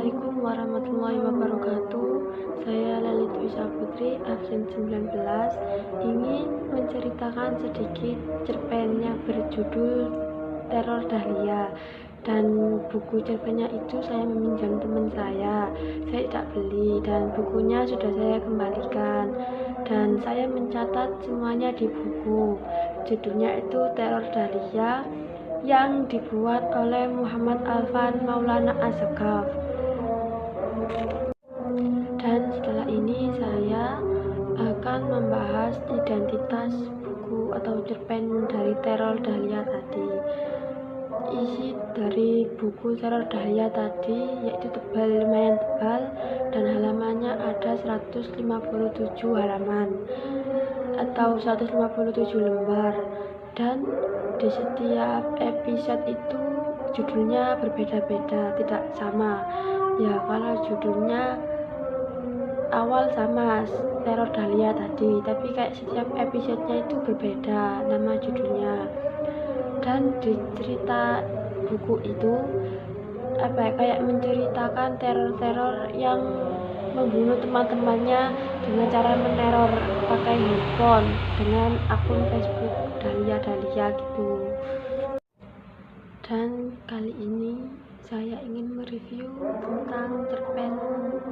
Assalamualaikum warahmatullahi wabarakatuh. Saya Leli Twisha Putri, absen 19, ingin menceritakan sedikit cerpennya berjudul Teror Dahlia. Dan buku cerpennya itu saya meminjam teman saya tidak beli, dan bukunya sudah saya kembalikan. Dan saya mencatat semuanya di buku. Judulnya itu Teror Dahlia, yang dibuat oleh Muhammad Alfan Maulana Assegaf. Dan setelah ini saya akan membahas identitas buku atau cerpen dari Teror Dahlia tadi. Isi dari buku Teror Dahlia tadi yaitu lumayan tebal, dan halamannya ada 157 halaman atau 157 lembar, dan di setiap episode itu judulnya berbeda-beda, tidak sama ya. Kalau judulnya awal sama Teror Dahlia tadi, tapi kayak setiap episodenya itu berbeda nama judulnya. Dan di cerita buku itu kayak menceritakan teror-teror yang membunuh teman-temannya dengan cara meneror pakai handphone dengan akun Facebook Dahlia gitu. Dan kali ini saya ingin mereview tentang cerpen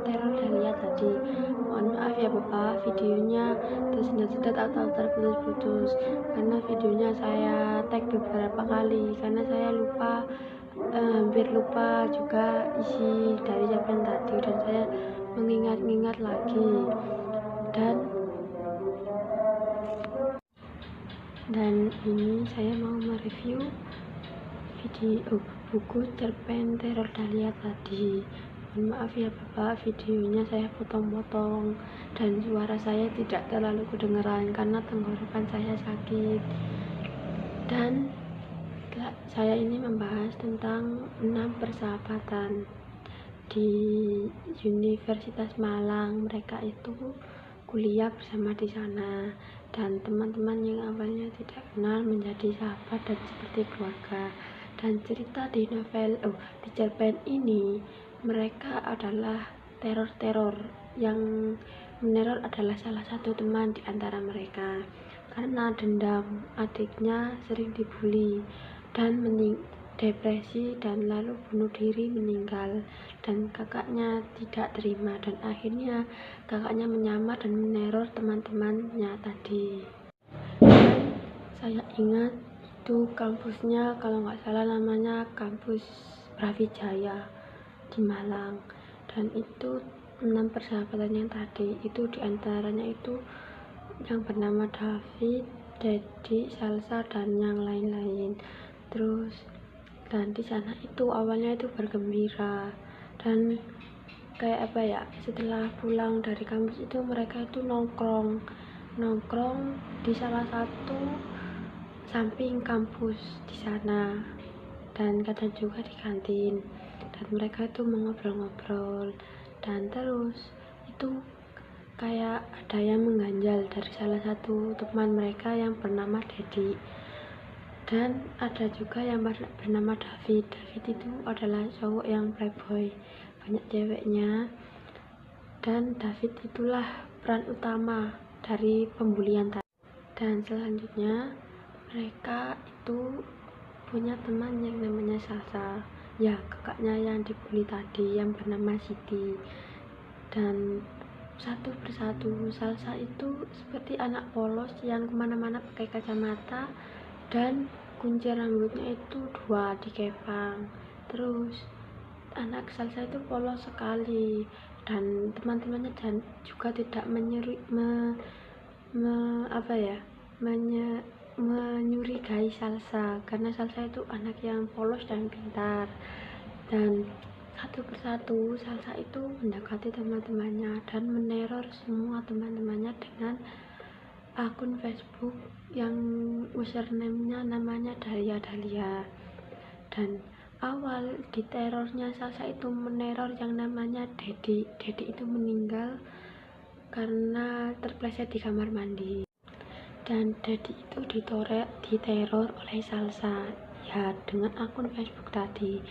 Teror Dahlia tadi. Mohon maaf ya Bapak, videonya tersendat-sendat atau terputus-putus karena videonya saya tag beberapa kali karena saya hampir lupa juga isi dari cerpen tadi, dan saya mengingat-ingat lagi. Dan ini saya mau mereview buku cerpen Teror Dahlia tadi. Mohon maaf ya Bapak, videonya saya potong-potong dan suara saya tidak terlalu kedengeran karena tenggorokan saya sakit. Dan saya ini membahas tentang 6 persahabatan di Universitas Malang. Mereka itu kuliah bersama di sana, dan teman-teman yang awalnya tidak kenal menjadi sahabat dan seperti keluarga. Dan cerita di cerpen ini, mereka adalah teror yang meneror adalah salah satu teman di antara mereka karena dendam adiknya sering dibully dan depresi, dan lalu bunuh diri meninggal, dan kakaknya tidak terima, dan akhirnya kakaknya menyamar dan meneror teman-temannya tadi. Dan saya ingat itu kampusnya kalau nggak salah namanya kampus Brawijaya di Malang. Dan itu 6 persahabatan yang tadi itu diantaranya itu yang bernama David, Dedi, Salsa, dan yang lain-lain. Dan di sana itu awalnya itu bergembira, dan kayak setelah pulang dari kampus itu mereka itu nongkrong di salah satu samping kampus di sana, dan kadang juga di kantin, dan mereka itu mengobrol-ngobrol. Dan terus itu kayak ada yang mengganjal dari salah satu teman mereka yang bernama Dedi, dan ada juga yang bernama David itu adalah cowok yang playboy, banyak ceweknya. Dan David itulah peran utama dari pembulian tadi. Dan selanjutnya mereka itu punya teman yang namanya Salsa, ya kakaknya yang dibully tadi yang bernama Siti. Dan satu persatu Salsa itu seperti anak polos yang kemana-mana pakai kacamata, dan kunci rambutnya itu 2 dikepang. Terus anak Salsa itu polos sekali, dan teman-temannya juga tidak menyurigai Salsa karena Salsa itu anak yang polos dan pintar. Dan satu persatu Salsa itu mendekati teman-temannya dan meneror semua teman-temannya dengan akun Facebook yang username-nya namanya Dahlia. Dan awal di terornya Salsa itu meneror yang namanya Dedi itu meninggal karena terpleset di kamar mandi. Dan Dedi itu diteror oleh Salsa ya dengan akun Facebook tadi.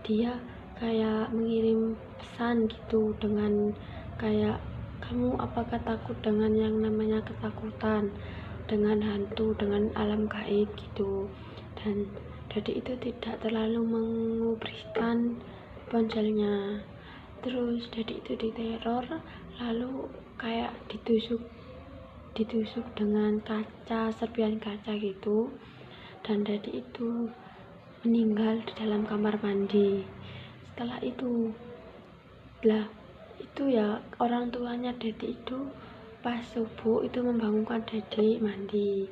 Dia kayak mengirim pesan gitu dengan kayak, kamu apakah takut dengan yang namanya ketakutan, dengan hantu, dengan alam gaib gitu. Dan jadi itu tidak terlalu mengubriskan ponselnya. Terus jadi itu diteror, lalu kayak ditusuk dengan kaca, serpian kaca gitu. Dan jadi itu meninggal di dalam kamar mandi. Setelah itu ya orang tuanya Dedi itu pas subuh itu membangunkan Dedi mandi,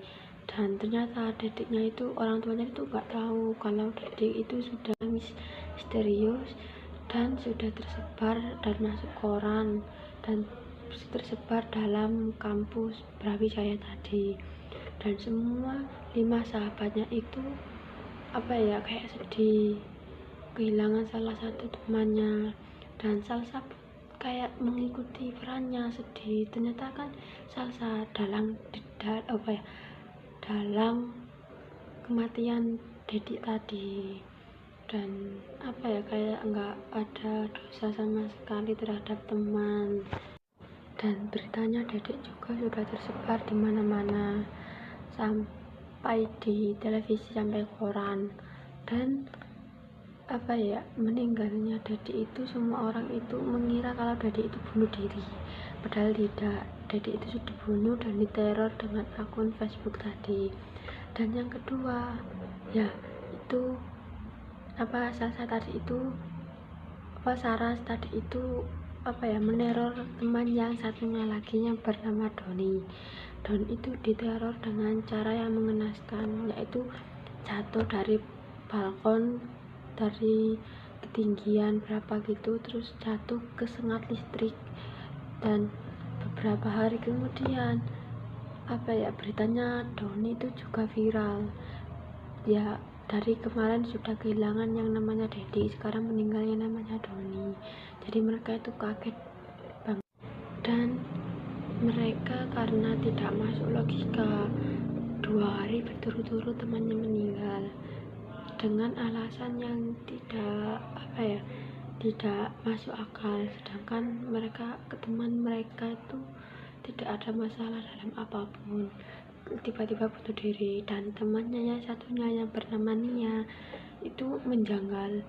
dan ternyata Dediknya itu, orang tuanya itu nggak tahu kalau Dedi itu sudah misterius dan sudah tersebar dan masuk koran dan tersebar dalam kampus Brawijaya tadi. Dan semua 5 sahabatnya itu kayak sedih kehilangan salah satu temannya, dan Salsa kayak mengikuti perannya sedih. Ternyata kan Salsa dalam kematian Dedi tadi, dan kayak nggak ada dosa sama sekali terhadap teman. Dan beritanya Dedi juga sudah tersebar di mana-mana, sampai di televisi, sampai koran. Dan meninggalnya Dedi itu, semua orang itu mengira kalau Dedi itu bunuh diri, padahal tidak. Dedi itu sudah dibunuh dan diteror dengan akun Facebook tadi. Dan yang kedua ya itu Salsa tadi itu Saras tadi itu meneror teman yang satunya lagi yang bernama Doni. Don itu diteror dengan cara yang mengenaskan, yaitu jatuh dari balkon dari ketinggian berapa gitu, terus jatuh ke sengat listrik. Dan beberapa hari kemudian beritanya Doni itu juga viral ya. Dari kemarin sudah kehilangan yang namanya Dedi, sekarang meninggal yang namanya Doni. Jadi mereka itu kaget banget, dan mereka karena tidak masuk logika, 2 hari berturut-turut temannya meninggal dengan alasan yang tidak masuk akal, sedangkan teman mereka itu tidak ada masalah dalam apapun, tiba-tiba bunuh diri. Dan temannya yang satunya yang bernama Nia itu menjanggal,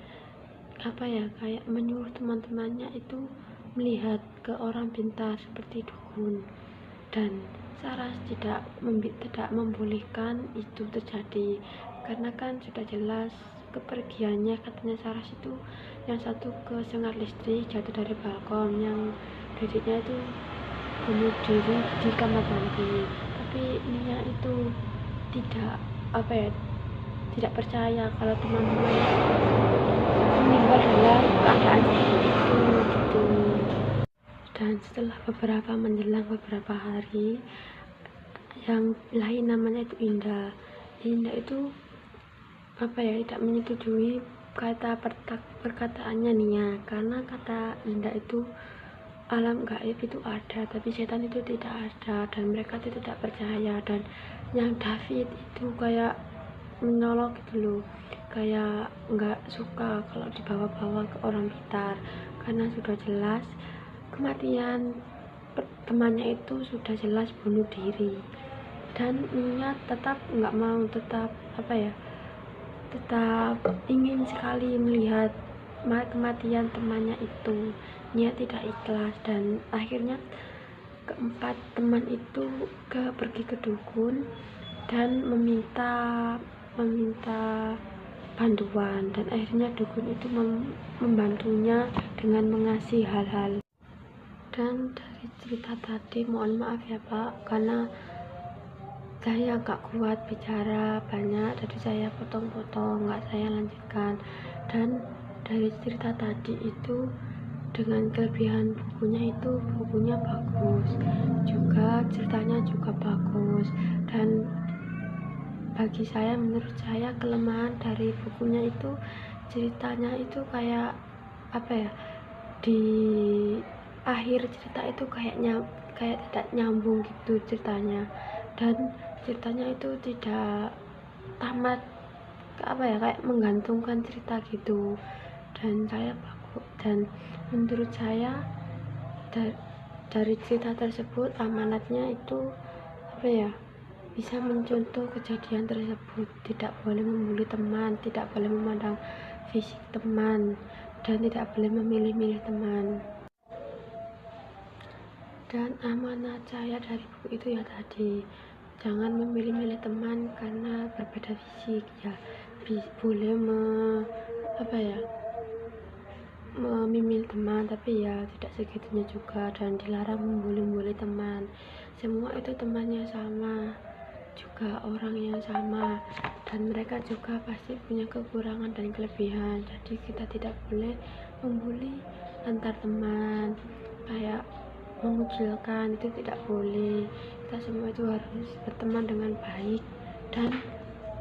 kayak menyuruh teman-temannya itu melihat ke orang pintar seperti dukun, dan Saras tidak membolehkan itu terjadi, karena kan sudah jelas kepergiannya. Katanya Saras itu yang satu ke sengat listrik, jatuh dari balkon, yang Dediknya itu bunuh diri di kamar mandi. Tapi Nia itu tidak percaya kalau teman-teman meninggal dalam keadaan seperti itu gitu. Dan setelah menjelang beberapa hari, yang lain namanya itu Indah itu tidak menyetujui perkataannya Nia, karena kata Indah itu alam gaib itu ada tapi setan itu tidak ada, dan mereka itu tidak percaya. Dan yang David itu kayak menolak gitu loh, kayak nggak suka kalau dibawa-bawa ke orang pintar, karena sudah jelas kematian temannya itu sudah jelas bunuh diri. Dan Nia tetap nggak mau, tetap ingin sekali melihat kematian temannya itu. Nia tidak ikhlas, dan akhirnya keempat teman itu pergi ke dukun dan meminta bantuan, dan akhirnya dukun itu membantunya dengan mengasih hal-hal. Dan dari cerita tadi, mohon maaf ya Pak, karena saya gak kuat bicara banyak, jadi saya potong-potong, gak saya lanjutkan. Dan dari cerita tadi itu, dengan kelebihan bukunya bagus juga, ceritanya juga bagus. Dan menurut saya kelemahan dari bukunya itu, ceritanya itu kayak di akhir cerita itu kayak tidak nyambung gitu ceritanya, dan ceritanya itu tidak tamat kayak menggantungkan cerita gitu. dan menurut saya dari cerita tersebut amanatnya itu bisa mencontoh kejadian tersebut. Tidak boleh membuli teman, tidak boleh memandang fisik teman, dan tidak boleh memilih-milih teman. Dan amanat saya dari buku itu tadi, jangan memilih-milih teman karena berbeda fisik. Boleh memilih teman, tapi tidak segitunya juga, dan dilarang membuli teman. Semua itu temannya sama, juga orang yang sama, dan mereka juga pasti punya kekurangan dan kelebihan. Jadi kita tidak boleh membuli antar teman, kayak mengucilkan, itu tidak boleh. Kita semua itu harus berteman dengan baik, dan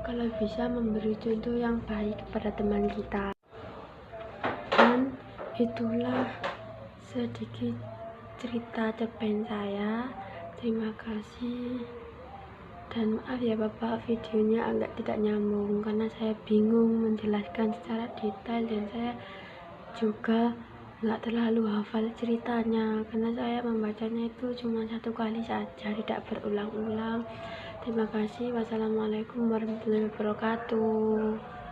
kalau bisa memberi contoh yang baik kepada teman kita. Dan itulah sedikit cerita cerpen saya. Terima kasih, dan maaf ya Bapak, videonya agak tidak nyambung karena saya bingung menjelaskan secara detail, dan saya juga nggak terlalu hafal ceritanya karena saya membacanya itu cuma satu kali saja, tidak berulang-ulang. Terima kasih. Wassalamualaikum warahmatullahi wabarakatuh.